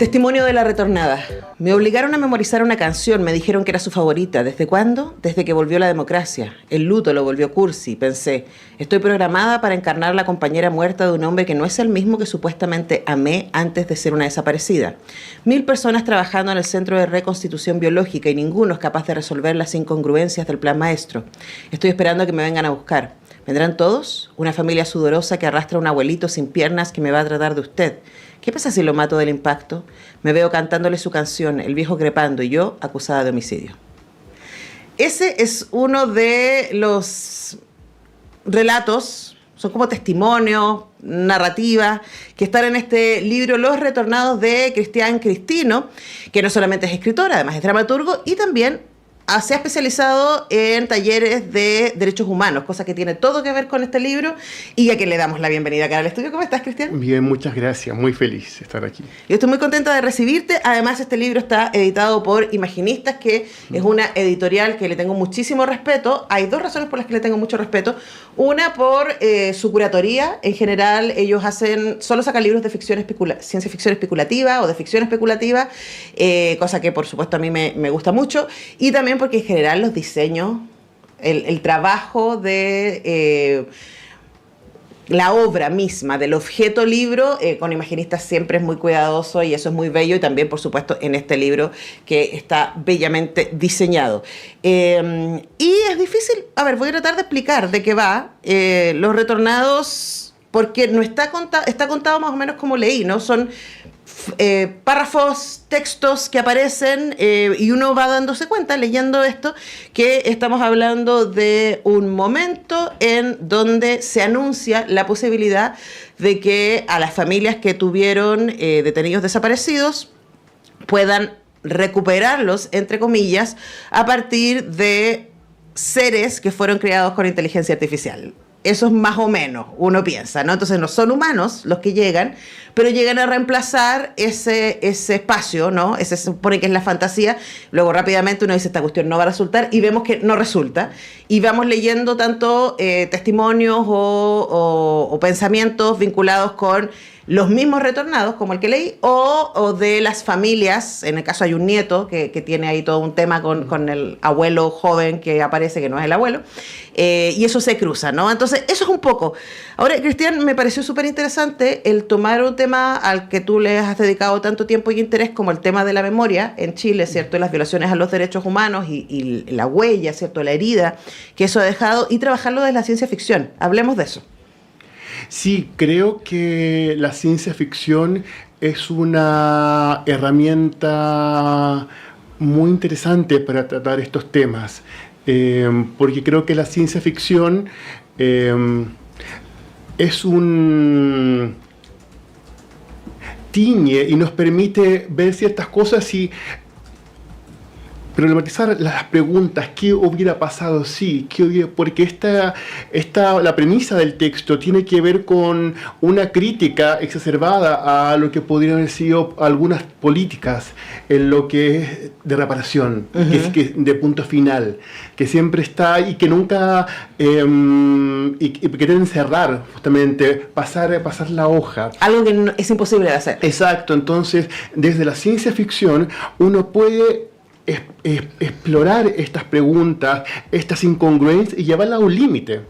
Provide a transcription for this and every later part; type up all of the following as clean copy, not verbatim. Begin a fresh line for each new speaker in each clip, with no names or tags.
Testimonio de la retornada. Me obligaron a memorizar una canción, me dijeron que era su favorita. ¿Desde cuándo? Desde que volvió la democracia. El luto lo volvió cursi. Pensé, estoy programada para encarnar la compañera muerta de un hombre que no es el mismo que supuestamente amé antes de ser una desaparecida. 1000 personas trabajando en el Centro de Reconstitución Biológica y ninguno es capaz de resolver las incongruencias del plan maestro. Estoy esperando a que me vengan a buscar. ¿Vendrán todos? Una familia sudorosa que arrastra a un abuelito sin piernas que me va a tratar de usted. ¿Qué pasa si lo mato del impacto? Me veo cantándole su canción, el viejo crepando, y yo acusada de homicidio. Ese es uno de los relatos, son como testimonios, narrativas, que están en este libro Los Retornados de Cristian Cristino, que no solamente es escritor, además es dramaturgo, y también se ha especializado en talleres de derechos humanos, cosa que tiene todo que ver con este libro, y a quien le damos la bienvenida acá al estudio. ¿Cómo estás, Cristian?
Bien, muchas gracias. Muy feliz de estar aquí.
Yo estoy muy contenta de recibirte. Además, este libro está editado por Imaginistas, que es una editorial que le tengo muchísimo respeto. Hay dos razones por las que le tengo mucho respeto. Una, por su curatoría. En general, ellos solo sacan libros de ciencia ficción especulativa o de ficción especulativa, cosa que, por supuesto, a mí me gusta mucho. Y también porque en general los diseños, el trabajo de la obra misma, del objeto libro, con Imaginistas siempre es muy cuidadoso y eso es muy bello, y también, por supuesto, en este libro que está bellamente diseñado. Y es difícil, voy a tratar de explicar de qué va Los Retornados, porque no está contado más o menos como leí, ¿no? Son párrafos, textos que aparecen y uno va dándose cuenta, leyendo esto, que estamos hablando de un momento en donde se anuncia la posibilidad de que a las familias que tuvieron detenidos desaparecidos puedan recuperarlos, entre comillas, a partir de seres que fueron creados con inteligencia artificial. Eso es más o menos, uno piensa, ¿no? Entonces no son humanos los que llegan, pero llegan a reemplazar ese espacio, ¿no? Ese se supone que es la fantasía. Luego rápidamente uno dice, esta cuestión no va a resultar, y vemos que no resulta. Y vamos leyendo tanto testimonios o pensamientos vinculados con los mismos retornados, como el que leí, o de las familias. En el caso hay un nieto que tiene ahí todo un tema con el abuelo joven que aparece, que no es el abuelo, y eso se cruza, ¿no? Entonces, eso es un poco. Ahora, Cristian, me pareció súper interesante el tomar un tema al que tú le has dedicado tanto tiempo y interés, como el tema de la memoria en Chile, ¿cierto? Las violaciones a los derechos humanos y la huella, ¿cierto? La herida que eso ha dejado, y trabajarlo desde la ciencia ficción. Hablemos de eso.
Sí, creo que la ciencia ficción es una herramienta muy interesante para tratar estos temas, porque creo que la ciencia ficción tiñe y nos permite ver ciertas cosas y problematizar las preguntas, ¿qué hubiera pasado si? Porque la premisa del texto tiene que ver con una crítica exacerbada a lo que podrían haber sido algunas políticas en lo que es de reparación, que de punto final, que siempre está y que nunca, y que quieren cerrar, justamente, pasar la hoja.
Algo que es imposible de hacer.
Exacto, entonces, desde la ciencia ficción, uno puede explorar estas preguntas, estas incongruencias y llevarlas a un límite.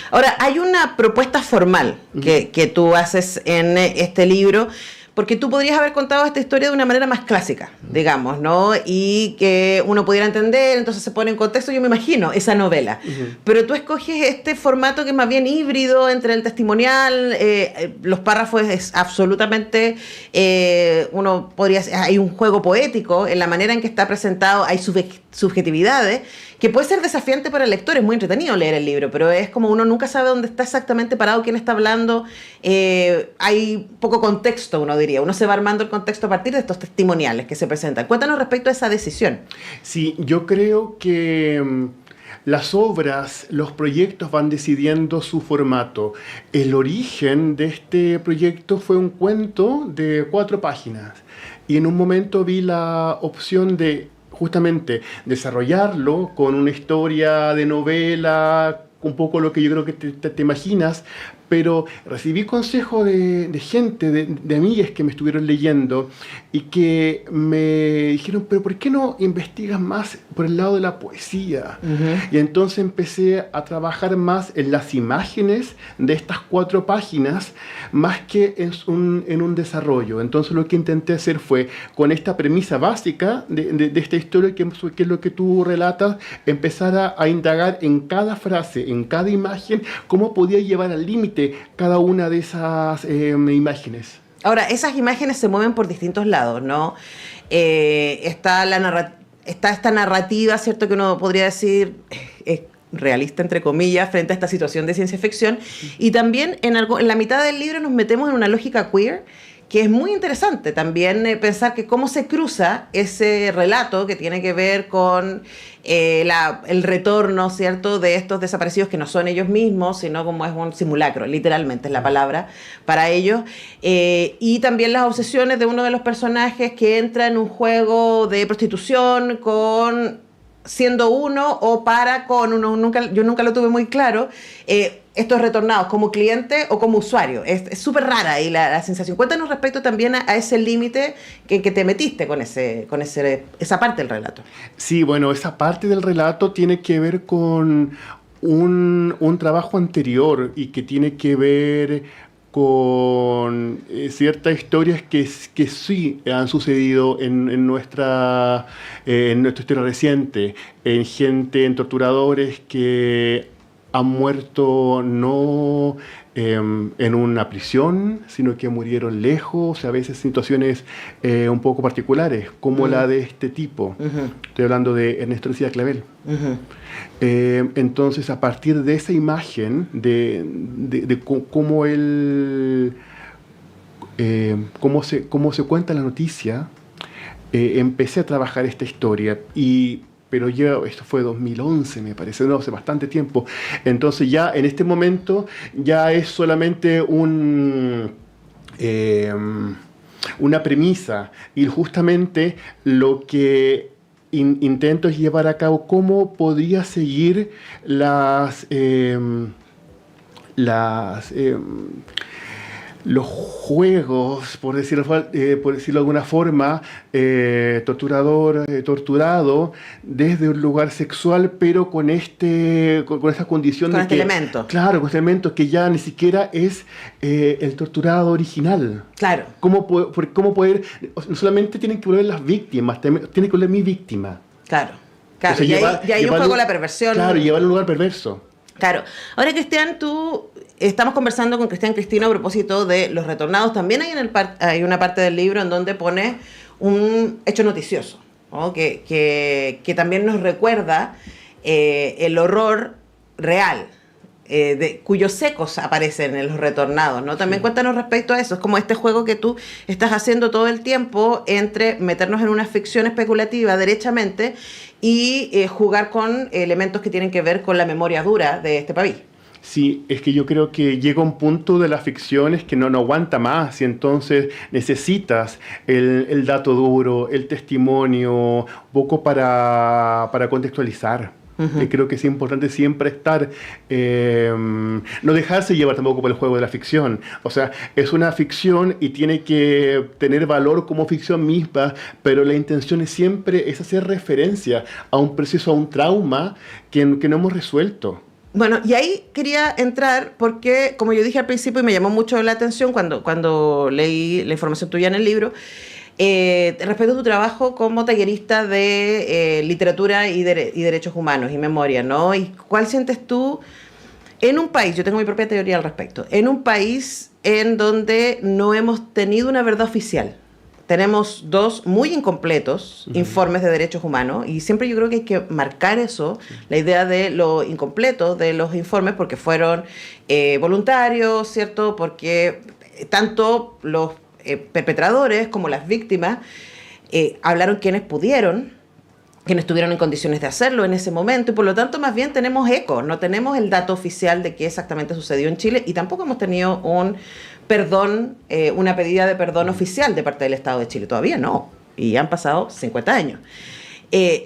Ahora, hay una propuesta formal que tú haces en este libro, porque tú podrías haber contado esta historia de una manera más clásica, digamos, ¿no? Y que uno pudiera entender, entonces se pone en contexto, yo me imagino, esa novela. Pero tú escoges este formato que es más bien híbrido entre el testimonial, los párrafos es absolutamente, hay un juego poético en la manera en que está presentado, hay subjetividades, que puede ser desafiante para el lector. Es muy entretenido leer el libro, pero es como uno nunca sabe dónde está exactamente parado, quién está hablando, hay poco contexto, uno diría. Uno se va armando el contexto a partir de estos testimoniales que se presentan. Cuéntanos respecto a esa decisión.
Sí, yo creo que las obras, los proyectos van decidiendo su formato. El origen de este proyecto fue un cuento de 4 páginas, y en un momento vi la opción de justamente desarrollarlo con una historia de novela, un poco lo que yo creo que te imaginas, pero recibí consejo de gente, de amigas que me estuvieron leyendo y que me dijeron, pero ¿por qué no investigas más por el lado de la poesía? Y entonces empecé a trabajar más en las imágenes de estas 4 páginas, más que en un desarrollo. Entonces lo que intenté hacer fue, con esta premisa básica de esta historia, que es lo que tú relatas, empezar a indagar en cada frase, en cada imagen, cómo podía llevar al límite cada una de esas imágenes.
Ahora, esas imágenes se mueven por distintos lados, ¿no? Está esta narrativa, ¿cierto?, que uno podría decir realista, entre comillas, frente a esta situación de ciencia ficción. Y también en la mitad del libro nos metemos en una lógica queer, que es muy interesante también pensar que cómo se cruza ese relato que tiene que ver con el retorno, ¿cierto?, de estos desaparecidos que no son ellos mismos, sino como es un simulacro, literalmente es la palabra para ellos, y también las obsesiones de uno de los personajes que entra en un juego de prostitución siendo uno o con uno, yo nunca lo tuve muy claro, estos retornados como cliente o como usuario. Es súper rara ahí la sensación. Cuéntanos respecto también a ese límite que te metiste con esa parte del relato.
Sí, bueno, esa parte del relato tiene que ver con un trabajo anterior y que tiene que ver con ciertas historias que sí han sucedido en nuestra historia reciente, en torturadores que han muerto no en una prisión, sino que murieron lejos, a veces situaciones un poco particulares, como la de este tipo. Estoy hablando de Ernesto García Clavel. Entonces, a partir de esa imagen, de cómo él, cómo se cuenta la noticia, empecé a trabajar esta historia pero esto fue 2011, me parece, no, hace bastante tiempo. Entonces ya en este momento ya es solamente una premisa, y justamente lo que intento es llevar a cabo cómo podría seguir los juegos, por decirlo de alguna forma, torturado desde un lugar sexual, pero con esta condición
con este elemento.
Claro, con este elemento que ya ni siquiera es el torturado original.
Claro.
¿Cómo poder? No solamente tienen que volver las víctimas, tiene que volver mi víctima.
Claro. O sea, y ahí un poco la perversión.
Claro, llevar a un lugar perverso.
Claro. Ahora, Cristian, estamos conversando con Cristian Cristino a propósito de los retornados. También hay una parte del libro en donde pone un hecho noticioso, ¿no? que también nos recuerda el horror real, cuyos ecos aparecen en los retornados, ¿no? También cuéntanos respecto a eso. Es como este juego que tú estás haciendo todo el tiempo entre meternos en una ficción especulativa derechamente y jugar con elementos que tienen que ver con la memoria dura de este país.
Sí, es que yo creo que llega un punto de las ficciones que no aguanta más, y entonces necesitas el dato duro, el testimonio, un poco para contextualizar. Creo que es importante siempre estar, no dejarse llevar tampoco por el juego de la ficción. O sea, es una ficción y tiene que tener valor como ficción misma, pero la intención siempre es hacer referencia a un proceso, a un trauma que no hemos resuelto.
Bueno, y ahí quería entrar porque, como yo dije al principio, y me llamó mucho la atención cuando leí la información tuya en el libro, respecto a tu trabajo como tallerista de literatura y derechos humanos y memoria, ¿no? ¿Y cuál sientes tú en un país, yo tengo mi propia teoría al respecto, en un país en donde no hemos tenido una verdad oficial? Tenemos 2 muy incompletos informes de derechos humanos, y siempre yo creo que hay que marcar eso, la idea de lo incompleto de los informes, porque fueron voluntarios, ¿cierto? Porque tanto los perpetradores como las víctimas hablaron quienes pudieron, quienes estuvieron en condiciones de hacerlo en ese momento, y por lo tanto más bien tenemos ecos, no tenemos el dato oficial de qué exactamente sucedió en Chile, y tampoco hemos tenido una pedida de perdón oficial de parte del Estado de Chile, todavía no, y han pasado 50 años.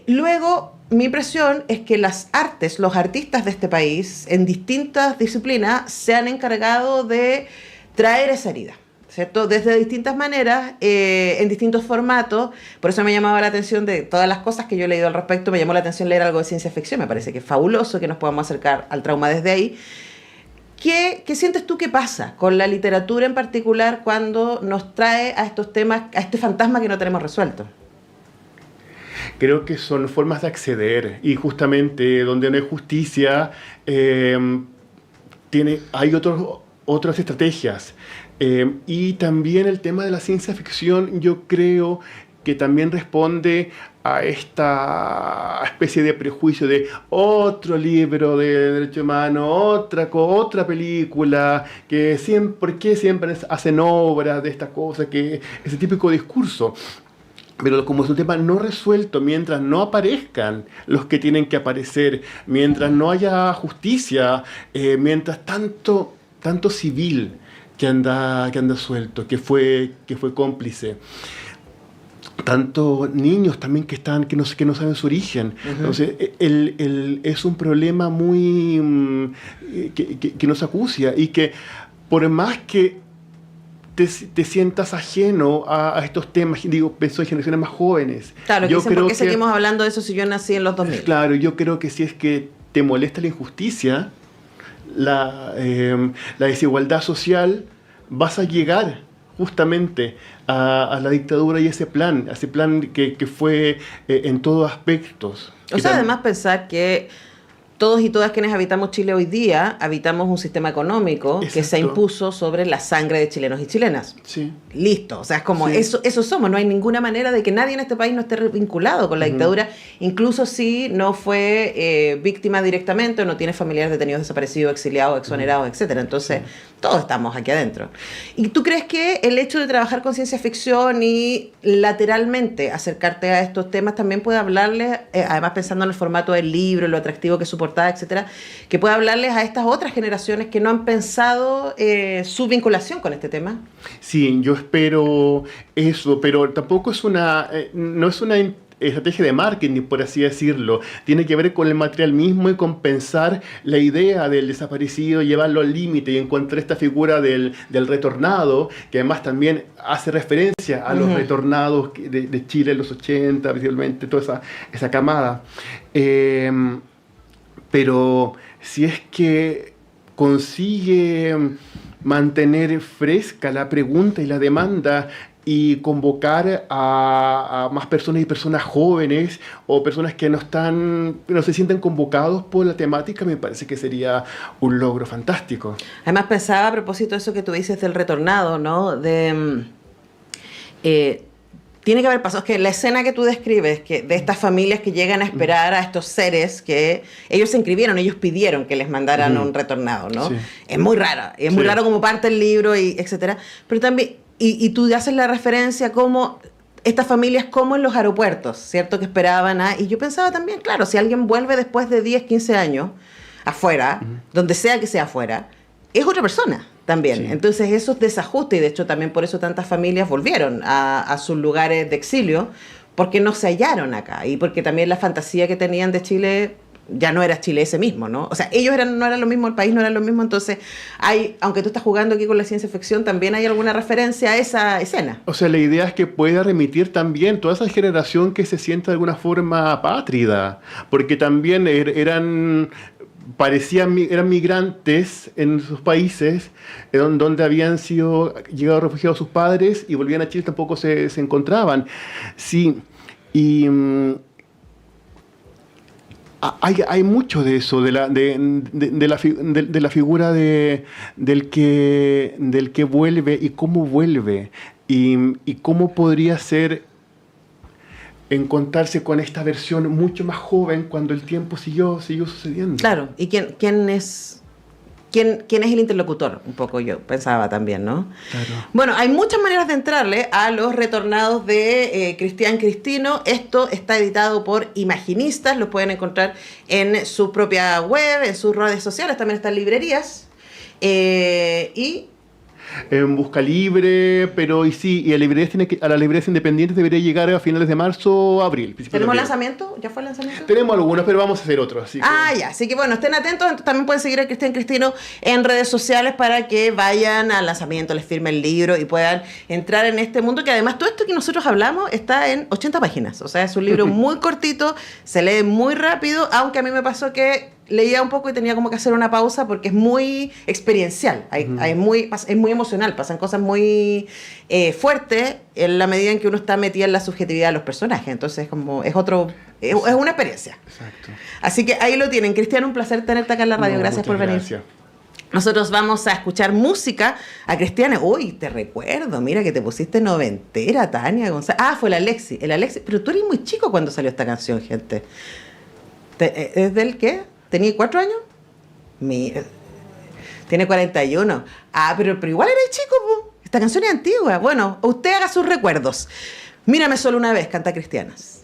Luego, mi impresión es que las artes, los artistas de este país, en distintas disciplinas, se han encargado de traer esa herida, ¿cierto? Desde distintas maneras, en distintos formatos. Por eso me llamaba la atención de todas las cosas que yo he leído al respecto. Me llamó la atención leer algo de ciencia ficción. Me parece que es fabuloso que nos podamos acercar al trauma desde ahí. ¿Qué sientes tú que pasa con la literatura en particular cuando nos trae a estos temas, a este fantasma que no tenemos resuelto?
Creo que son formas de acceder, y justamente donde no hay justicia, hay otras estrategias. Y también el tema de la ciencia ficción, yo creo que también responde a esta especie de prejuicio de otro libro de derecho humano, otra película, ¿por qué siempre hacen obras de estas cosas? Ese típico discurso. Pero como es un tema no resuelto, mientras no aparezcan los que tienen que aparecer, mientras no haya justicia, mientras tanto civil que anda suelto, que fue cómplice, tantos niños también que no saben su origen. Uh-huh. Entonces es un problema muy que nos acucia, y que por más que te sientas ajeno a estos temas, pienso en generaciones más jóvenes.
Claro, yo creo ¿por qué seguimos hablando de eso si yo nací en los 2000?
Claro, yo creo que si es que te molesta la injusticia, la desigualdad social, vas a llegar justamente a la dictadura y ese plan que fue en todos aspectos.
O sea, además pensar que todos y todas quienes habitamos Chile hoy día, habitamos un sistema económico Exacto. que se impuso sobre la sangre de chilenos y chilenas.
Sí.
Listo. O sea, es como eso somos. No hay ninguna manera de que nadie en este país no esté vinculado con la dictadura, incluso si no fue víctima directamente o no tiene familiares detenidos, desaparecidos, exiliados, exonerados, etcétera. Entonces, todos estamos aquí adentro. ¿Y tú crees que el hecho de trabajar con ciencia ficción y lateralmente acercarte a estos temas también puede hablarles, además pensando en el formato del libro, lo atractivo que su portada, etcétera, que puede hablarles a estas otras generaciones que no han pensado su vinculación con este tema?
Sí, yo espero eso, pero tampoco no es una estrategia de marketing, por así decirlo. Tiene que ver con el material mismo y con pensar la idea del desaparecido, llevarlo al límite y encontrar esta figura del retornado, que además también hace referencia a los retornados de Chile en los 80, principalmente toda esa camada. Pero si es que consigue mantener fresca la pregunta y la demanda y convocar a más personas y personas jóvenes o personas que no se sienten convocados por la temática, me parece que sería un logro fantástico.
Además pensaba a propósito de eso que tú dices del retornado, ¿no? Tiene que haber pasado, es que la escena que tú describes, que de estas familias que llegan a esperar a estos seres que ellos se inscribieron, ellos pidieron que les mandaran un retornado, ¿no? Sí. Es muy rara, es muy raro como parte del libro, y etcétera. Pero también, y tú haces la referencia como estas familias como en los aeropuertos, ¿cierto? Que esperaban y yo pensaba también, claro, si alguien vuelve después de 10, 15 años afuera, donde sea que sea afuera, es otra persona también. Sí. Entonces esos desajustes, y de hecho también por eso tantas familias volvieron a sus lugares de exilio, porque no se hallaron acá, y porque también la fantasía que tenían de Chile ya no era Chile ese mismo, ¿no? O sea, ellos no eran lo mismo, el país no era lo mismo, entonces aunque tú estás jugando aquí con la ciencia ficción, también hay alguna referencia a esa escena.
O sea, la idea es que pueda remitir también toda esa generación que se siente de alguna forma apátrida, porque también eran migrantes en sus países donde habían llegado refugiados sus padres y volvían a Chile, tampoco se encontraban. Sí, y hay mucho de eso, de la figura del que vuelve y cómo vuelve, y cómo podría ser encontrarse con esta versión mucho más joven cuando el tiempo siguió sucediendo.
Claro, y quién es el interlocutor, un poco yo pensaba también, ¿no?
Claro.
Bueno, hay muchas maneras de entrarle a Los Retornados de Cristian Cristino. Esto está editado por Imaginistas, lo pueden encontrar en su propia web, en sus redes sociales, también están librerías.
en busca libre, pero y sí, y a las librerías independientes debería llegar a finales de marzo o abril.
¿Tenemos lanzamiento? ¿Ya fue el lanzamiento?
Tenemos algunos, pero vamos a hacer otros. Así que...
Ya. Así que bueno, estén atentos. También pueden seguir a Cristian Cristino en redes sociales para que vayan al lanzamiento, les firmen el libro y puedan entrar en este mundo que además todo esto que nosotros hablamos está en 80 páginas. O sea, es un libro muy cortito, se lee muy rápido, aunque a mí me pasó que leía un poco y tenía como que hacer una pausa porque es muy experiencial, es muy emocional, pasan cosas muy fuertes en la medida en que uno está metido en la subjetividad de los personajes, entonces es una experiencia.
Exacto.
Así que ahí lo tienen. Cristian, un placer tenerte acá en la radio, gracias por venir.
Gracias.
Nosotros vamos a escuchar música a Cristiana. Uy, te recuerdo, mira que te pusiste noventera, Tania González. Fue el Alexi, pero tú eres muy chico cuando salió esta canción, gente. ¿Es del qué? ¿Tenía 4 años? Tiene 41. Pero igual era chico, po. Esta canción es antigua. Bueno, usted haga sus recuerdos. Mírame solo una vez, canta Cristianas.